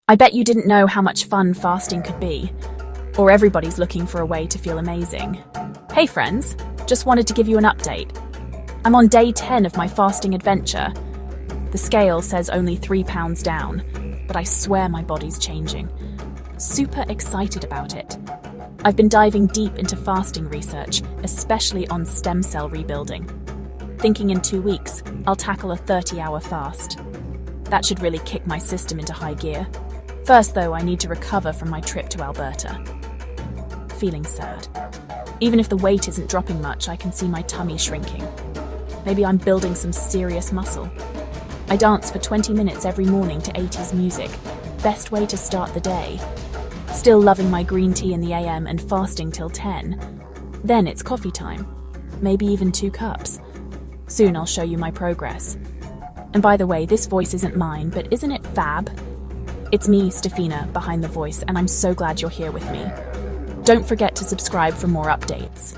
I bet you didn't know how much fun fasting could be, or everybody's looking for a way to feel amazing. Hey friends, just wanted to give you an update. I'm on day 10 of my fasting adventure. The scale says only 3 pounds down, but I swear my body's changing. Super excited about it. I've been diving deep into fasting research, especially on stem cell rebuilding. Thinking in 2 weeks, I'll tackle a 30-hour fast. That should really kick my system into high gear. First, though, I need to recover from my trip to Alberta. Feeling sad. Even if the weight isn't dropping much, I can see my tummy shrinking. Maybe I'm building some serious muscle. I dance for 20 minutes every morning to 80s music. Best way to start the day. Still loving my green tea in the AM and fasting till 10. Then it's coffee time. Maybe even 2 cups. Soon I'll show you my progress. And by the way, this voice isn't mine, but isn't it fab? It's me, Stefina, behind the voice, and I'm so glad you're here with me. Don't forget to subscribe for more updates.